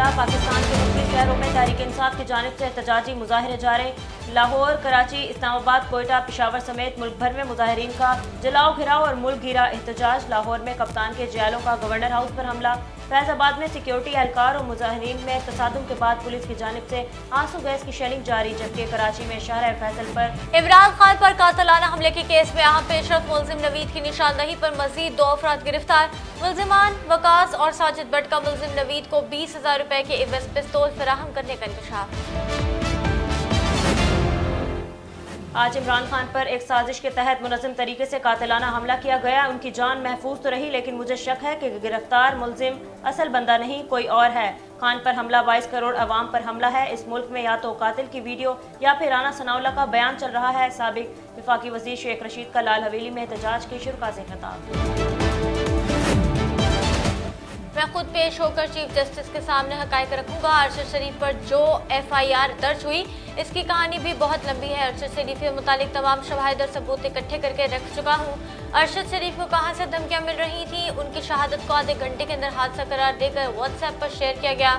हमला। पाकिस्तान के मुख्तलिफ शहरों में तहरीक इंसाफ की जानिब से एहतजाजी मुजाहरे जारी। लाहौर, कराची, इस्लामाबाद, कोयटा, पेशावर समेत मुल्क भर में मुजाहिरीन का जलाओ घिराव और मुल्क गिरा एहतजाज। लाहौर में कप्तान के जेलों का गवर्नर हाउस पर हमला। फैजाबाद में सिक्योरिटी एहलकार और मुजाहिरीन में तसादुम के बाद पुलिस की जानिब से आंसू गैस की शेलिंग जारी। जबकि कराची में शहर फैसल पर इमरान खान पर कातिलाना हमले के केस में अहम पेशरफ मुलजिम नवीद की निशानदही पर मजीद 2 अफराद गिरफ्तार। मुलजिमान वकास और साजिद भट्ट का मुलजिम नवीद को 20,000 रुपए के इवज पिस्तौल फराहम करने का इंकशाफ। आज इमरान खान पर एक साजिश के तहत मुनज़्ज़म तरीके से कातिलाना हमला किया गया। उनकी जान महफूज तो रही, लेकिन मुझे शक है कि गिरफ्तार मुलजिम असल बंदा नहीं कोई और है। खान पर हमला 22 करोड़ अवाम पर हमला है। इस मुल्क में या तो कातिल की वीडियो या फिर राना सनाउल्लाह का बयान चल रहा है। साबिक वफाकी वजीर शेख रशीद का लाल हवेली में एहतजाज की शुरुआत से खिताब। मैं खुद पेश होकर चीफ जस्टिस के सामने हकायक रखूंगा। अरशद शरीफ पर जो FIR दर्ज हुई, इसकी कहानी भी बहुत लंबी है। अरशद शरीफ के मुतालिक तमाम शवाहिद और सबूत इकट्ठे करके रख चुका हूँ। अरशद शरीफ को कहाँ से धमकियाँ मिल रही थी, उनकी शहादत को आधे घंटे के अंदर हादसा करार देकर व्हाट्सएप पर शेयर किया गया।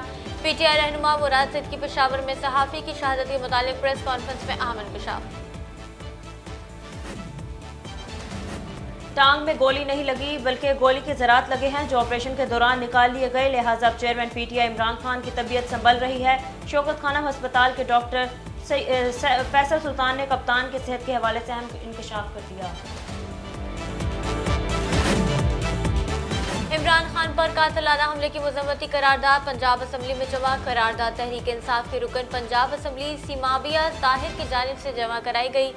PTI रहनुमा मुराद सिद्दीकी पेशावर में सहाफ़ी की शहादत के मुतालिक प्रेस कॉन्फ्रेंस में अहम इंकशाफ। टांग में गोली नहीं लगी बल्कि गोली के ज़रात लगे हैं जो ऑपरेशन के दौरान निकाल लिए गए। लिहाजा अब चेयरमैन PTI इमरान खान की तबीयत संभल रही है। शौकत खानम अस्पताल के डॉक्टर फैसल सुल्तान ने कप्तान की सेहत के हवाले से अहम इंकशाफ कर दिया। इमरान खान पर कातिलाना हमले की मजम्मती करारदाद पंजाब असम्बली में जमा। करारदाद तहरीक इंसाफ के रुकन पंजाब असम्बली सीमाबिया ताहिर की जानिब से जमा कराई गई।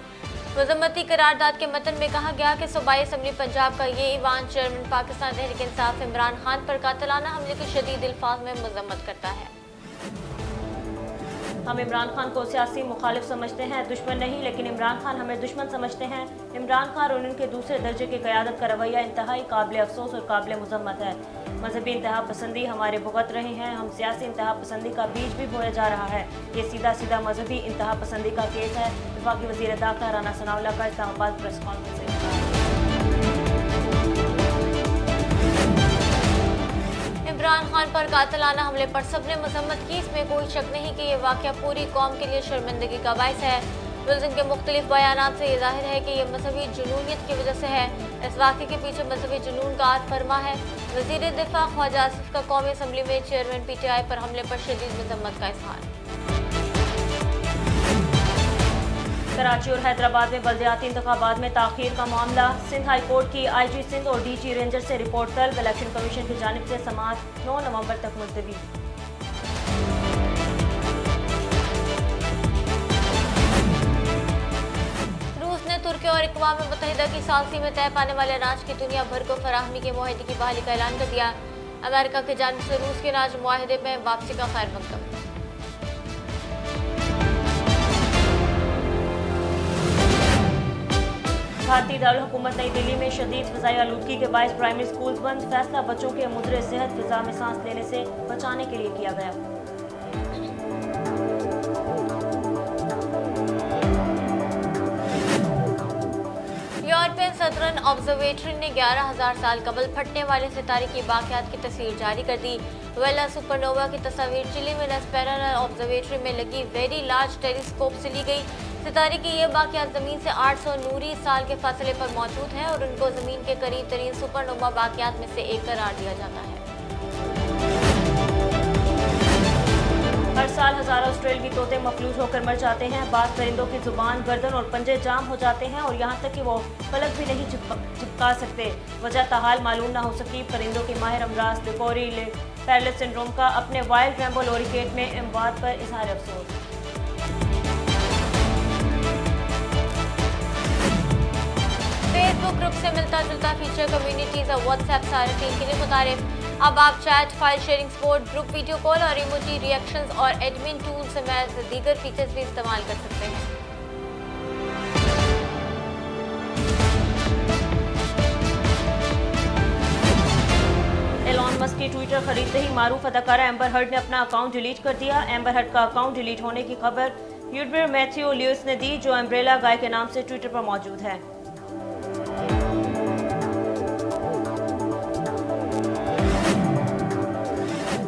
मजम्मती करारदाद के मतन में कहा गया कि सूबाई असम्बली पंजाब का ये ईवान चेयरमैन पाकिस्तान तहरीक इंसाफ इमरान खान पर कातिलाना हमले की शदीद अल्फाज में मजम्मत करता है। हम इमरान खान को सियासी मुखालिफ समझते हैं, दुश्मन नहीं, लेकिन इमरान खान हमें दुश्मन समझते हैं। इमरान खान और उनके दूसरे दर्जे की क़यादत का रवैया इंतहाई काबिल अफसोस और काबिल मजम्मत है। मजहबी इंतहा पसंदी हमारे भुगत रहे हैं। हम सियासी इंतहा पसंदी का बीज भी बोया जा रहा है। ये सीधा सीधा मजहबी इंतहा पसंदी का केस है। वफाकी वज़ीर दाखिला राना सनाउल्लाह का इस्लामाबाद प्रेस कॉन्फ्रेंस। इमरान खान पर कातिलाना हमले पर सबने मजम्मत की। इसमें कोई शक नहीं कि यह वाक़या पूरी कौम के लिए शर्मिंदगी का बायस है। मुलजिम के मुख्तलिफ बयानात से ये जाहिर है कि यह मजहबी जुनूनियत की वजह से है। इस वाक़े के पीछे मजहबी जुनून का आर फरमा है। वज़ीर दिफा ख्वाजा आसिफ का कौमी असम्बली में चेयरमैन PTI पर हमले पर शदीद मजम्मत का इजहार। कराची और हैदराबाद में बल्दियाती इंतखाबात में ताख़ीर का मामला। सिंध हाई कोर्ट की IG सिंध और DG रेंजर से रिपोर्ट तलब। इलेक्शन कमीशन की जानिब से समाअत 9 नवंबर तक मुलतवी। रूस ने तुर्की और अक़वाम मुत्तहिदा की सालसी में तय पाने वाले अनाज की दुनिया भर को फराहमी के मुआहदे की बहाली का ऐलान कर दिया। अमेरिका की जानिब से रूस के अनाज मुआहदे में वापसी का खैर मकदम। भारतीय दारुल हुकूमत नई दिल्ली में शदीद फ़िज़ाई आलूदगी के बायस प्राइमरी स्कूल्स बंद। फैसला बच्चों के मुद्रे सेहत फ़िज़ा में सांस लेने से बचाने के लिए किया गया। यूरोपियन सदर्न ऑब्जर्वेटरी ने 11,000 साल कबल फटने वाले सितारे की वाक़यात की तस्वीर जारी कर दी। वेला सुपरनोवा की तस्वीर चिली में लेस्पेरानल ऑब्जर्वेटरी में लगी वेरी लार्ज टेलीस्कोप से ली गई। सितारे की ये वाक़यात ज़मीन से 800 नूरी साल के फासले पर मौजूद है और उनको ज़मीन के करीब तरीन सुपरनोवा वाक़यात में से एक करार दिया जाता है। हर साल हज़ारों ऑस्ट्रेलियाई तोते मफलूज होकर मर जाते हैं। बाज़ परिंदों की ज़ुबान, गर्दन और पंजे जाम हो जाते हैं और यहाँ तक कि वो पलक भी नहीं चिपका सकते। वजह ताहाल मालूम ना हो सकी। परिंदों के माहिर अमराज लिकोरी पैरलिस सिंड्रोम का अपने वाइल्ड रेम्बो लोरिकेट में अमवात पर इजहार अफसोस। फेसबुक ग्रुप से मिलता जुलता फीचर कम्युनिटीज और व्हाट्सएप सार्फिन के लिए मुतारिफ। अब आप chat, file sharing, support, group video call और इमोजी रिएक्शंस और एडमिन टूल समेत दीगर फीचर्स भी इस्तेमाल कर सकते हैं। एलॉन मस्क की ट्विटर खरीदते ही मारूफ अदाकारा एम्बर हर्ड ने अपना अकाउंट डिलीट कर दिया। एम्बर हर्ड का अकाउंट डिलीट होने की खबर यूट्यूबर मैथ्यू ल्यूइस ने दी, जो अम्ब्रेला गाय के नाम से ट्विटर पर मौजूद है।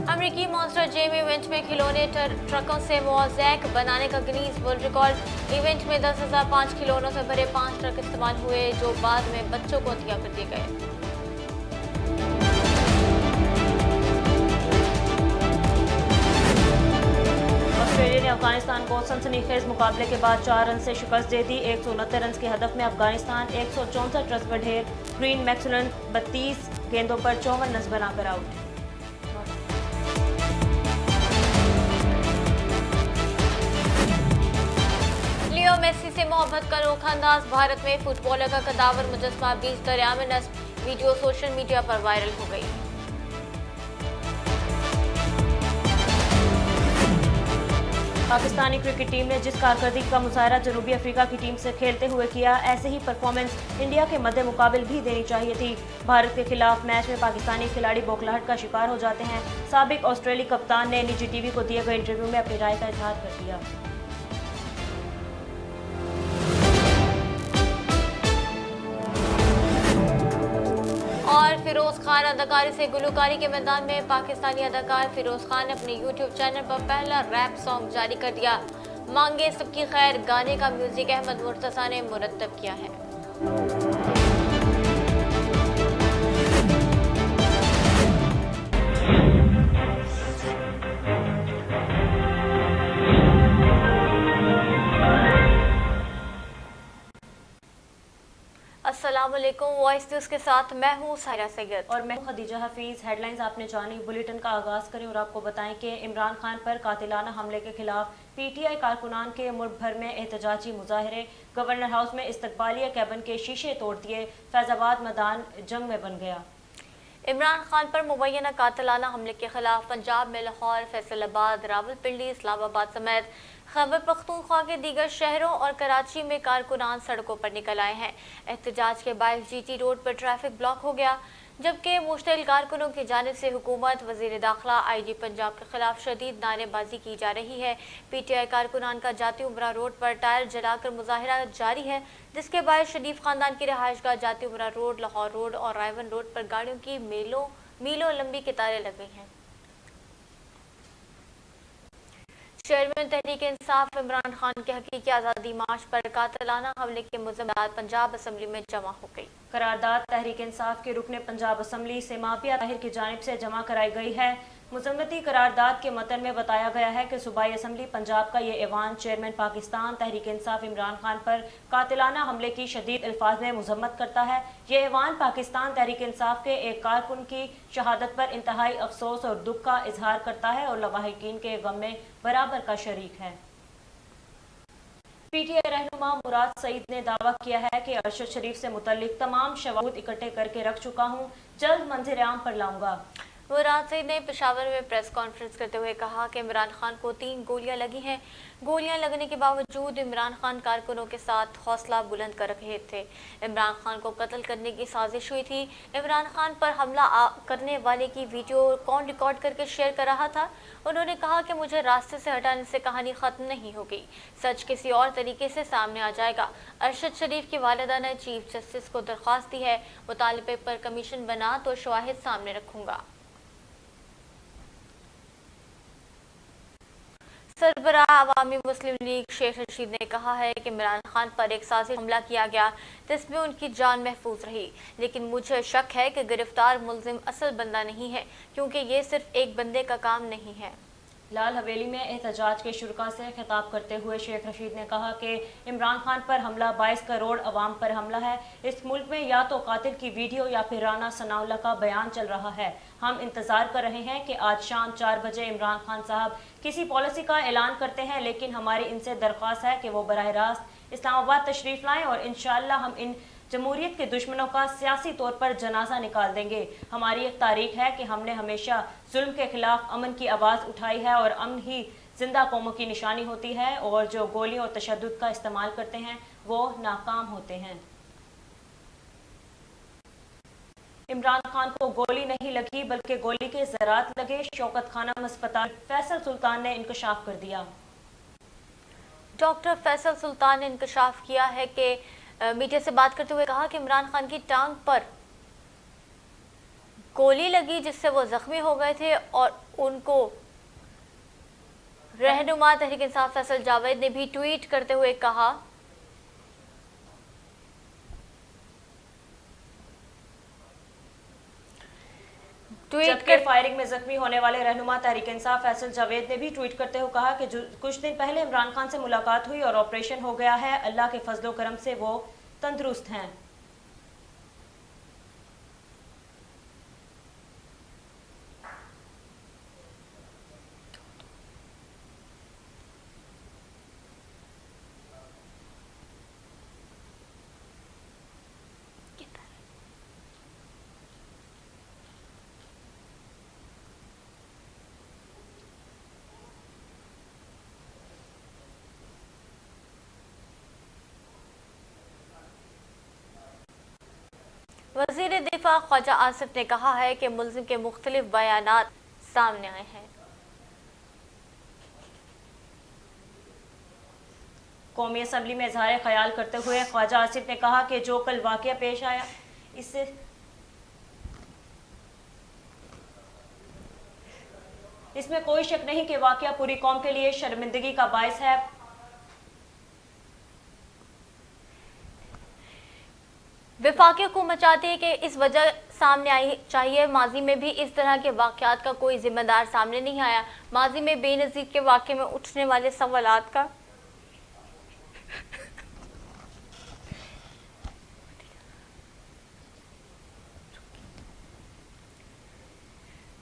अमेरिकी मॉन्स्टर जेमी इवेंट में खिलौने ट्रकों से मोज़ैक बनाने का गिनीज वर्ल्ड रिकॉर्ड। इवेंट में 10,005 खिलौनों से भरे 5 ट्रक इस्तेमाल हुए, जो बाद में बच्चों को अतिया कर दिए गए। ऑस्ट्रेलिया ने अफगानिस्तान को सनसनीखेज मुकाबले के बाद 4 रन से शिकस्त दे दी। 169 रन के हदफ में अफगानिस्तान 164 रन पर ढेर। ग्रीन मैक्सुलन 32 गेंदों पर 54 रन बनाकर आउट। लियो मेसी से मोहब्बत का अनोखा अंदाज। भारत में फुटबॉलर का कदावर मुजस्मा बीच दरिया में नस्ब। वीडियो सोशल मीडिया पर वायरल हो गई। पाकिस्तानी क्रिकेट टीम ने जिस कारकर्दगी का मुजाहरा जनूबी अफ्रीका की टीम से खेलते हुए किया, ऐसे ही परफॉर्मेंस इंडिया के मद्दे मुकाबिल भी देनी चाहिए थी। भारत के खिलाफ मैच में पाकिस्तानी खिलाड़ी बौखलाहट का शिकार हो जाते हैं। साबिक ऑस्ट्रेलियाई कप्तान ने निजी टीवी को दिए गए इंटरव्यू में अपनी राय का इजहार कर दिया। और फिरोज खान अदाकारी से गुलकारी के मैदान में। पाकिस्तानी अदाकार फिरोज खान ने अपने यूट्यूब चैनल पर पहला रैप सॉन्ग जारी कर दिया। मांगे सबकी खैर गाने का म्यूजिक अहमद मुर्तजा ने मुरत्तब किया है। अस्सलामुअलैकुम, वॉइस न्यूज़ के साथ मैं हूँ सायरा सैयद और मैं खदीजा हफीज। हेडलाइंस आपने जानी। बुलेटिन का आगाज करें और आपको बताएं कि इमरान खान पर कातिलाना हमले के खिलाफ पीटीआई कारकुनान के मुल्क भर में एहतजाजी मुजाहरे। गवर्नर हाउस में इस्तकबालिया कैबिन के शीशे तोड़ दिए। फैजाबाद मैदान जंग में बन गया। इमरान खान पर मुबैना कातिलाना हमले के खिलाफ पंजाब में लाहौर, फैसलाबाद, रावलपिंडी, इस्लामाबाद समेत खैबर पख्तूनख्वा के दीगर शहरों और कराची में कारकुनान सड़कों पर निकल आए हैं। एहतजाज के बाद जीटी रोड पर ट्रैफिक ब्लॉक हो गया, जबकि मुश्तिल कारकुनों की जानिब से हुकूमत, वजीर दाखिला, आईजी पंजाब के खिलाफ शदीद नारेबाजी की जा रही है। पीटीआई कारकुनान का जाती उमरा रोड पर टायर जलाकर मुजाहरा जारी है, जिसके बाद शरीफ खानदान की रिहाइशगाह जाती उमरा रोड, लाहौर रोड और रायवन रोड पर गाड़ियों की मीलों लंबी कतारें लग गई हैं। चेयरमैन तहरीक इंसाफ इमरान खान के हकीकी आज़ादी मार्च पर कातिलाना हमले के मुज़म्मत पंजाब असम्बली में जमा हो गई। करारदाद तहरीक इंसाफ के रुकने पंजाब असम्बली से माफिया ताहिर की जानिब से जमा कराई गई है। मुज़म्मती करारदाद के मतन में बताया गया है कि सूबाई असम्बली पंजाब का ये ऐवान चेयरमैन पाकिस्तान तहरीक इंसाफ इमरान खान पर कातिलाना हमले की शदीद अल्फाज में मजम्मत करता है। ये ऐवान पाकिस्तान तहरीक इंसाफ के एक कारकुन की शहादत पर इंतहाई अफसोस और दुख का इजहार करता है और लवाहिकीन के गम में बराबर का शरीक है। पीटीआई रहनुमा मुराद सईद ने दावा किया है कि अरशद शरीफ से मुतल्लिक तमाम शवाहिद इकट्ठे करके रख चुका हूँ, जल्द मंजर आम पर लाऊंगा। मुराद सईद ने पेशावर में प्रेस कॉन्फ्रेंस करते हुए कहा कि इमरान खान को 3 गोलियां लगी हैं। गोलियां लगने के बावजूद इमरान खान कारकुनों के साथ हौसला बुलंद कर रहे थे। इमरान खान को कत्ल करने की साजिश हुई थी। इमरान खान पर हमला करने वाले की वीडियो कौन रिकॉर्ड करके शेयर कर रहा था? उन्होंने कहा कि मुझे रास्ते से हटाने से कहानी ख़त्म नहीं होगी, सच किसी और तरीके से सामने आ जाएगा। अरशद शरीफ की वालिदा ने चीफ जस्टिस को दरख्वास्त दी है, मुतालबे पर कमीशन बना तो शवाहिद सामने रखूंगा। सरबराह अवामी मुस्लिम लीग शेख रशीद ने कहा है कि इमरान खान पर एक साजिश हमला किया गया जिसमें उनकी जान महफूज रही, लेकिन मुझे शक है कि गिरफ्तार मुल्जिम असल बंदा नहीं है, क्योंकि ये सिर्फ एक बंदे का काम नहीं है। लाल हवेली में एहतजाज के शुरा से खिताब करते हुए शेख रशीद ने कहा कि इमरान खान पर हमला 22 करोड़ अवाम पर हमला है। इस मुल्क में या तो कातिल की वीडियो या फिर राना सनाउल्लाह का बयान चल रहा है। हम इंतज़ार कर रहे हैं कि आज शाम 4 बजे इमरान खान साहब किसी पॉलिसी का ऐलान करते हैं, लेकिन हमारी इनसे दरख्वास्त है कि वो बराह रास्त इस्लामाबाद तशरीफ़ लाएँ और इंशाअल्लाह हम इन जमहूरियत के दुश्मनों का सियासी तौर पर जनाजा निकाल देंगे। हमारी एक तारीख है कि हमने हमेशा जुल्म के खिलाफ अमन की आवाज़ उठाई है और अमन ही जिंदा कौमों की निशानी होती है, और जो गोलियों और तशद्दुद का इस्तेमाल करते हैं वो नाकाम होते हैं। इमरान खान को गोली नहीं लगी बल्कि गोली के ज़रात लगे। शौकत खानम अस्पताल फैसल सुल्तान ने इंकशाफ कर दिया। डॉक्टर फैसल सुल्तान ने इंकशाफ किया है कि मीडिया से बात करते हुए कहा कि इमरान खान की टांग पर गोली लगी जिससे वो जख्मी हो गए थे और उनको रहनुमा तहरीक इंसाफ फैसल जावेद ने भी ट्वीट करते हुए कहा, जबकि फायरिंग में जख्मी होने वाले रहनुमा तहरीक इंसाफ फैसल जावेद ने भी ट्वीट करते हुए कहा कि कुछ दिन पहले इमरान खान से मुलाकात हुई और ऑपरेशन हो गया है। अल्लाह के फजलो करम से वो तंदुरुस्त हैं। वज़ीर दिफा ख्वाजा आसिफ ने कहा है कि मुल्ज़िम के मुख्तलिफ बयानात सामने आए हैं। कौमी असम्बली में इजहार ख्याल करते हुए ख्वाजा आसिफ ने कहा कि जो कल वाक़या पेश आया इसमें कोई शक नहीं कि वाक़या पूरी कौम के लिए शर्मिंदगी का बायस है। वफाकी हुकूमत चाहती है कि इस वजह सामने आई चाहिए। माजी में भी इस तरह के वाक़यात का कोई जिम्मेदार सामने नहीं आया। माजी में बेनज़ीर के वाक़े में उठने वाले सवालात का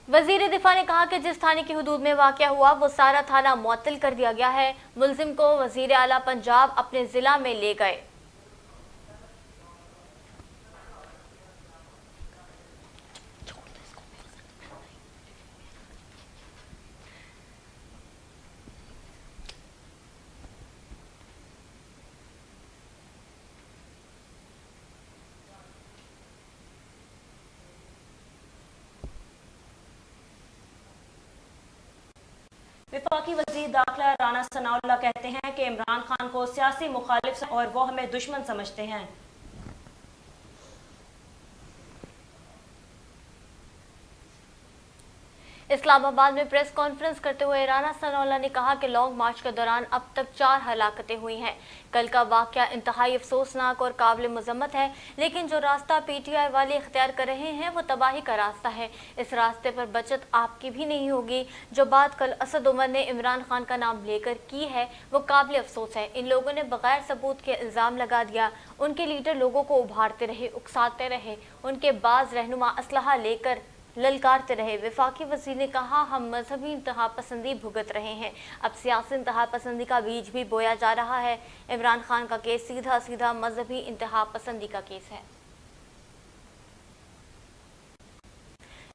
वज़ीर दिफा ने कहा कि जिस थाने की हदूद में वाक़या हुआ वो सारा थाना मुअत्तल कर दिया गया है। मुल्ज़िम को वज़ीर आला पंजाब अपने ज़िला में ले गए। वफाकी वज़ीर दाखिला राना सनाउल्लाह कहते हैं कि इमरान खान को सियासी मुखालिफ और वो हमें दुश्मन समझते हैं। इस्लामाबाद में प्रेस कॉन्फ्रेंस करते हुए राना सनाउल्लाह ने कहा कि लॉन्ग मार्च के दौरान अब तक 4 हलाकतें हुई हैं। कल का वाक़या इंतहाई अफसोसनाक और काबिल मज़म्मत है, लेकिन जो रास्ता PTI वाले इख्तियार कर रहे हैं वो तबाही का रास्ता है। इस रास्ते पर बचत आपकी भी नहीं होगी। जो बात कल असद उमर ने इमरान खान का नाम लेकर की है वो काबिल अफसोस है। इन लोगों ने बगैर सबूत के इल्ज़ाम लगा दिया। उनके लीडर लोगों को उभारते रहे, उकसाते रहे। उनके बाज़ रहनुमा असलहा लेकर ललकारते रहे। वफाकी वज़ीर ने कहा, हम मजहबी इंतहा पसंदी भुगत रहे हैं, अब सियासी इंतहा पसंदी का बीज भी बोया जा रहा है। इमरान खान का केस सीधा सीधा मजहबी इंतहा पसंदी का केस है।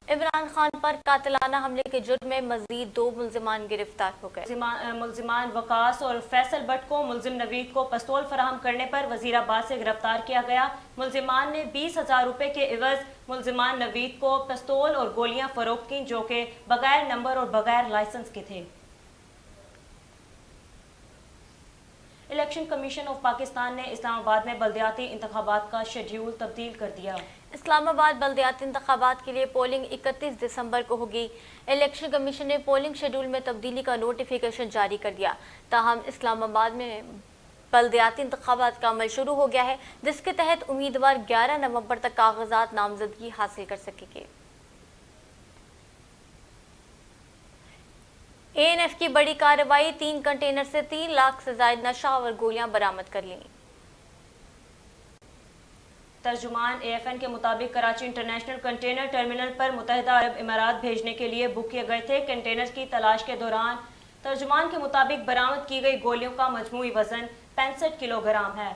इमरान खान पर कातिलाना हमले के जुर्म में मजीद 2 मुल्जिमान गिरफ्तार हो गए। मुल्जिमान वकास और फैसल भट्ट को मुल्जिम नवीद को पिस्तौल फराहम करने पर वजीराबाद से गिरफ्तार किया गया। मुल्जिमान ने 20,000 रुपए के एवज मुल्जिमान नवीद को पिस्तौल और गोलियां फरोख्त की, जो कि बगैर नंबर और बगैर लाइसेंस के थे। इलेक्शन कमीशन ऑफ पाकिस्तान ने इस्लामाबाद में बल्दियाती इंतखाबात का शेड्यूल तब्दील कर दिया। इस्लामाबाद बल्दियाती इंतखाबात के लिए पोलिंग 31 दिसंबर को होगी। इलेक्शन कमीशन ने पोलिंग शेड्यूल में तब्दीली का नोटिफिकेशन जारी कर दिया। ताहम इस्लामाबाद में बल्दियाती इंतखाबात का अमल शुरू हो गया है, जिसके तहत उम्मीदवार 11 नवंबर तक कागजात नामजदगी हासिल कर सकेंगे। ANF की बड़ी कार्रवाई, 3 कंटेनर से 3 लाख से ज्यादा नशा और गोलियां बरामद कर ली। तर्जुमान AFN के मुताबिक कराची इंटरनेशनल कंटेनर टर्मिनल पर मुत्तहिदा अरब इमारात भेजने के लिए बुक किए गए थे। कंटेनर की तलाश के दौरान तर्जुमान के मुताबिक बरामद की गई गोलियों का मजमूई वजन 65 किलोग्राम है।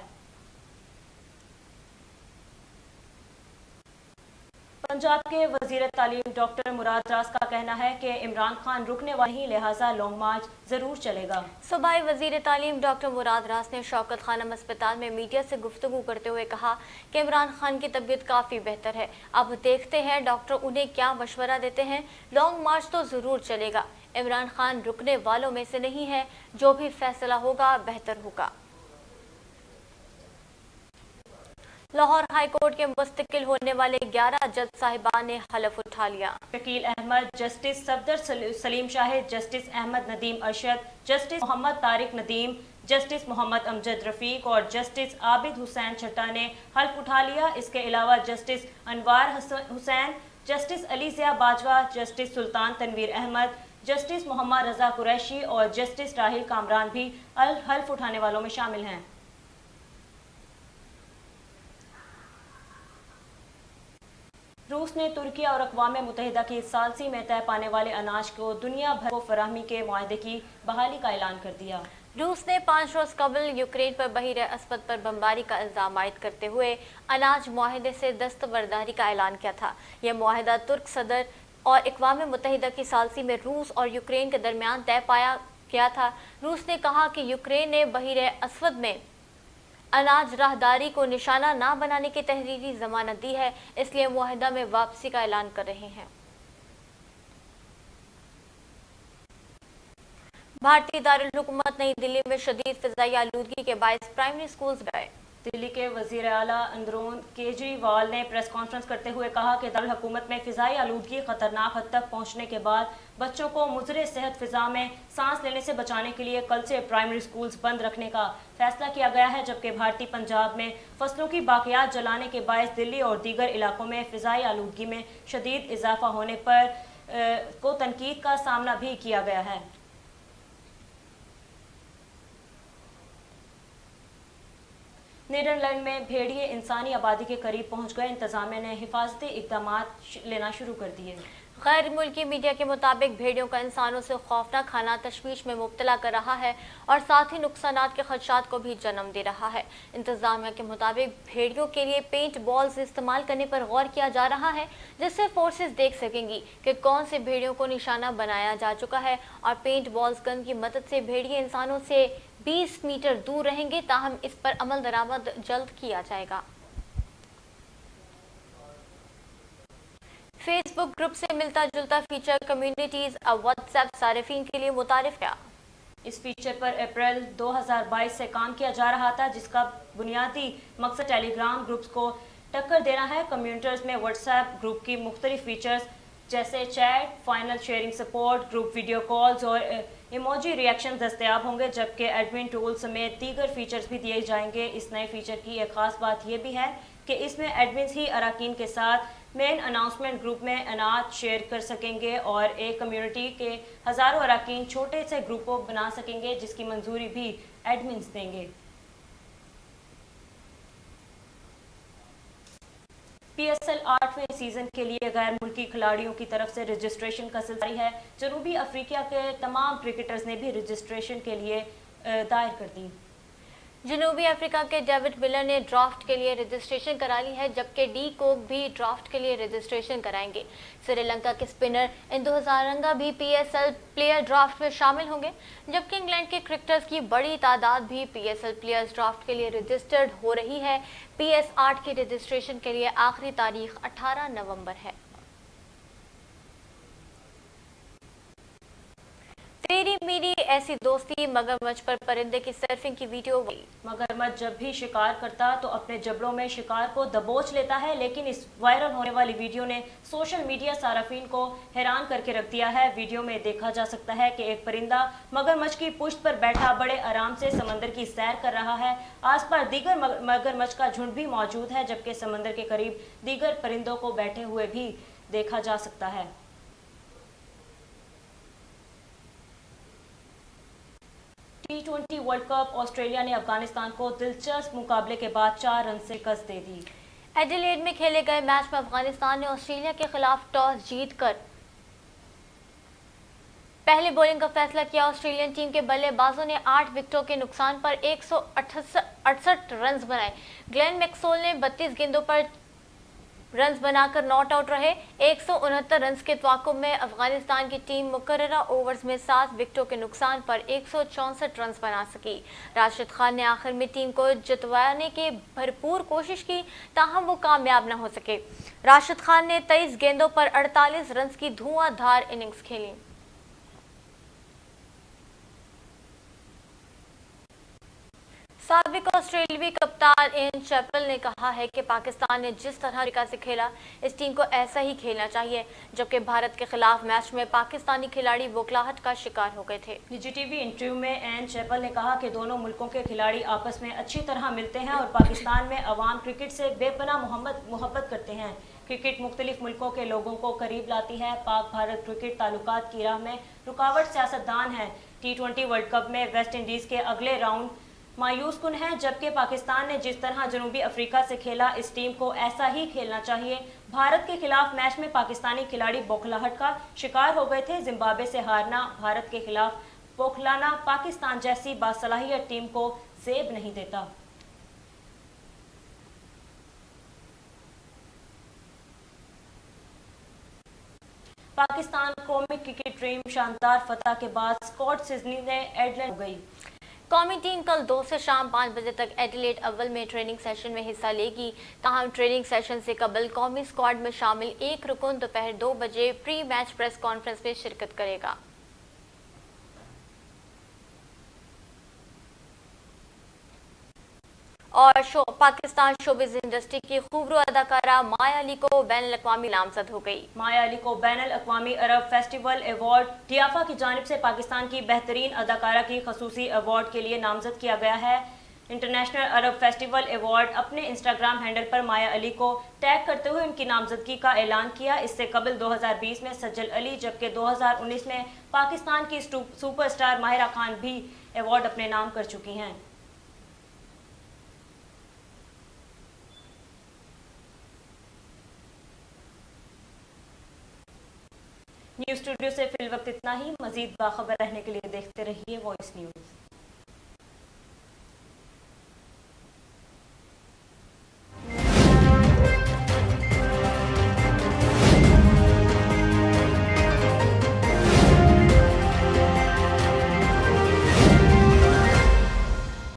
पंजाब के वजीर तालीम डॉक्टर मुराद रास का कहना है कि इमरान खान रुकने वाले नहीं, लिहाजा लॉन्ग मार्च जरूर चलेगा। सूबाई वजीर तालीम डॉक्टर मुराद रास ने शौकत खानम अस्पताल में मीडिया से गुफ्तगू करते हुए कहा कि इमरान खान की तबीयत काफ़ी बेहतर है। अब देखते हैं डॉक्टर उन्हें क्या मशवरा देते हैं। लॉन्ग मार्च तो ज़रूर चलेगा। इमरान खान रुकने वालों में से नहीं है। जो भी फैसला होगा बेहतर होगा। लाहौर हाई कोर्ट के मुस्तकिल होने वाले 11 जज साहिबान ने हलफ उठा लिया। Shakeel Ahmed, justice Safdar Saleem Shahid, justice Ahmed Nadeem Arshad, justice Mohammad Tariq Nadeem, justice Mohammad Amjad Rafiq और जस्टिस आबिद हुसैन छट्टा ने हल्फ उठा लिया। इसके अलावा जस्टिस अनवार हुसैन, जस्टिस अली ज़िया बाजवा, जस्टिस सुल्तान तनवीर अहमद, जस्टिस मोहम्मद रजा कुरैशी और जस्टिस राहिल कामरान भी हल्फ उठाने वालों में शामिल हैं। रूस ने तुर्की और अक़वाम मुत्तहिदा की सालसी में तय पाने वाले अनाज को दुनिया भर को फराहमी के मुआहदे की बहाली का ऐलान कर दिया। रूस ने 5 रोज कबल यूक्रेन पर बहिर असद पर बमबारी का इल्जाम आयद करते हुए अनाज मुआहदे से दस्तबरदारी का ऐलान किया था। यह मुआहदा तुर्क सदर और अक़वाम मुत्तहिदा की सालसी में रूस और यूक्रेन के दरमियान तय पाया गया था। रूस ने कहा कि यूक्रेन ने बहिर असद में अनाज राहदारी को निशाना ना बनाने की तहरीरी जमानत दी है, इसलिए मुआहदा में वापसी का ऐलान कर रहे हैं। भारतीय दारुल हुकूमत नई दिल्ली में शदीद फिजाई आलूदगी के बायस प्राइमरी स्कूल्स गए। दिल्ली के वजीर आला अंदरून केजरीवाल ने प्रेस कॉन्फ्रेंस करते हुए कहा कि दारुल हुकूमत में फिजाई आलूदगी खतरनाक हद तक पहुंचने के बाद बच्चों को मुज़रे सेहत फिजा में सांस लेने से बचाने के लिए कल से प्राइमरी स्कूल्स बंद रखने का फैसला किया गया है, जबकि भारतीय पंजाब में फसलों की बाकियात जलाने के बायस दिल्ली और दीगर इलाकों में फिजाई आलूदगी में शदीद इजाफा होने पर को तनकीद का सामना भी किया गया है। नीदरलैंड में भेड़िए इंसानी आबादी के करीब पहुंच गए। इंतजामिया ने हिफाजती इकदाम लेना शुरू कर दिए। गैर मुल्की मीडिया के मुताबिक भेड़ियों का इंसानों से खौफनाक खाना तशवीश में मुब्तला कर रहा है और साथ ही नुकसानात के खदशात को भी जन्म दे रहा है। इंतजामिया के मुताबिक भेड़ियों के लिए पेंट बॉल्स इस्तेमाल करने पर गौर किया जा रहा है, जिससे फोर्सेस देख सकेंगी कि कौन से भेड़ियों को निशाना बनाया जा चुका है और पेंट बॉल्स गन की मदद से भेड़िए इंसानों से 20 मीटर दूर रहेंगे। ताहम इस पर अमल दरामद जल्द किया जाएगा। फेसबुक ग्रुप से मिलता जुलता फीचर कम्युनिटीज अब व्हाट्सएप सारिफीन के लिए मुतारिफ किया। इस फीचर पर अप्रैल 2022 से काम किया जा रहा था, जिसका बुनियादी मकसद टेलीग्राम ग्रुप्स को टक्कर देना है। कम्यूनिटर्स में व्हाट्सएप ग्रुप की मुख्तलिफ फीचर्स जैसे chat, final sharing support, group video calls और इमोजी रिएक्शन दस्तयाब होंगे, जबकि एडमिन टूल समेत दीगर फीचर्स भी दिए जाएंगे। इस नए फीचर की एक खास बात यह भी है कि इसमें एडमिन्स ही अराकीन के साथ मेन अनाउंसमेंट ग्रुप में अनाज शेयर कर सकेंगे और एक कम्युनिटी के हज़ारों अराकीन छोटे से ग्रुपों बना सकेंगे, जिसकी मंजूरी भी एडमिन्स देंगे। PSL 8वें सीजन के लिए गैर मुल्की खिलाड़ियों की तरफ से रजिस्ट्रेशन का सिलसिला जारी है। जनूबी अफ्रीका के तमाम क्रिकेटर्स ने भी रजिस्ट्रेशन के लिए दायर कर दी। जनूबी अफ्रीका के डेविड मिलर ने ड्राफ्ट के लिए रजिस्ट्रेशन करा ली है, जबकि डी कोक भी ड्राफ्ट के लिए रजिस्ट्रेशन कराएंगे। श्रीलंका के स्पिनर इंदु हजारंगा भी PSL प्लेयर ड्राफ्ट में शामिल होंगे, जबकि इंग्लैंड के क्रिकेटर्स की बड़ी तादाद भी PSL प्लेयर्स ड्राफ्ट के लिए रजिस्टर्ड हो रही है। PS 8 की रजिस्ट्रेशन के लिए आखिरी तारीख 18 नवंबर है। तेरी मेरी ऐसी दोस्ती मगरमच्छ पर परिंदे की सर्फिंग की वीडियो। मगरमच्छ जब भी शिकार करता तो अपने जबड़ों में शिकार को दबोच लेता है, लेकिन इस वायरल होने वाली वीडियो ने सोशल मीडिया साराफीन को हैरान करके रख दिया है। वीडियो में देखा जा सकता है कि एक परिंदा मगरमच्छ की पुश्त पर बैठा बड़े आराम से समंदर की सैर कर रहा है। आसपास दीगर मगरमच्छ का झुंड भी मौजूद है, जबकि समंदर के करीब दीगर परिंदों को बैठे हुए भी देखा जा सकता है। T20 वर्ल्ड कप ऑस्ट्रेलिया ने अफगानिस्तान को दिलचस्प मुकाबले के बाद 4 रन से शिकस्त दे दी। एडिलेड में खेले गए मैच में अफगानिस्तान ने ऑस्ट्रेलिया के खिलाफ टॉस जीतकर पहले बॉलिंग का फैसला किया। ऑस्ट्रेलियन टीम के बल्लेबाजों ने 8 विकेटों के नुकसान पर 168 रन बनाए। ग्लेन मैक्सवेल ने 32 गेंदों पर रन्स बनाकर नॉट आउट रहे। 169 रन्स के तवाक़ुब में अफगानिस्तान की टीम मुकर्ररा ओवर्स में 7 विकेटों के नुकसान पर 164 रन्स बना सकी। राशिद खान ने आखिर में टीम को जितवाने की भरपूर कोशिश की, ताहम वो कामयाब न हो सके। राशिद खान ने 23 गेंदों पर 48 रन्स की धुआंधार इनिंग्स खेली। साबिक ऑस्ट्रेलियावी कप्तान इयान चैपल ने कहा है कि पाकिस्तान ने जिस तरह अफ्रीका से खेला, इस टीम को ऐसा ही खेलना चाहिए। जबकि भारत के खिलाफ मैच में पाकिस्तानी खिलाड़ी बौखलाहट का शिकार हो गए थे। निजी टीवी इंटरव्यू में इयान चैपल ने कहा कि दोनों मुल्कों के खिलाड़ी आपस में अच्छी तरह मिलते हैं और पाकिस्तान में अवाम क्रिकेट से बेपनाह मोहब्बत करते हैं। क्रिकेट मुख्तलिफ मुल्कों के लोगों को करीब लाती है। पाक भारत क्रिकेट ताल्लुकात की राह में रुकावट सियासतदान है। T20 वर्ल्ड कप में वेस्ट इंडीज़ के अगले राउंड मायूस कुन है, जबकि पाकिस्तान ने जिस तरह जनूबी अफ्रीका से खेला, इस टीम को ऐसा ही खेलना चाहिए। भारत के खिलाफ मैच में पाकिस्तानी खिलाड़ी बौखलाहट का शिकार हो गए थे। जिम्बाब्वे से हारना भारत के खिलाफ बौखलाना पाकिस्तान जैसी बासलाहियत टीम को सेब नहीं देता। पाकिस्तान कौमी क्रिकेट टीम शानदार फतह के बाद स्कॉट सिडनी ने एडलेड हो गई। कौमी टीम कल 2 से शाम 5 बजे तक एडिलेड अव्वल में ट्रेनिंग सेशन में हिस्सा लेगी। ताहम ट्रेनिंग सेशन से कबल कौमी स्क्वाड में शामिल एक रुकन दोपहर 2 बजे प्री मैच प्रेस कॉन्फ्रेंस में शिरकत करेगा। और पाकिस्तान शोबिज इंडस्ट्री की खूबरू अदाकारा माया अली को बैनुल अक़वामी नामजद हो गई। माया अली को बैनुल अक़वामी अरब फेस्टिवल अवार्ड डियाफा की जानिब से पाकिस्तान की बेहतरीन अदाकारा की खसूसी अवार्ड के लिए नामजद किया गया है। इंटरनेशनल अरब फेस्टिवल अवार्ड अपने इंस्टाग्राम हैंडल पर माया अली को टैग करते हुए उनकी नामजदगी का ऐलान किया। इससे कबल 2020 में सज्जल अली, जबकि 2019 में पाकिस्तान की सुपरस्टार माहिरा खान भी अवार्ड अपने नाम कर चुकी हैं। न्यूज़ स्टूडियो से फिल वक्त इतना ही। मजीद बाखबर रहने के लिए देखते रहिए वॉइस न्यूज़।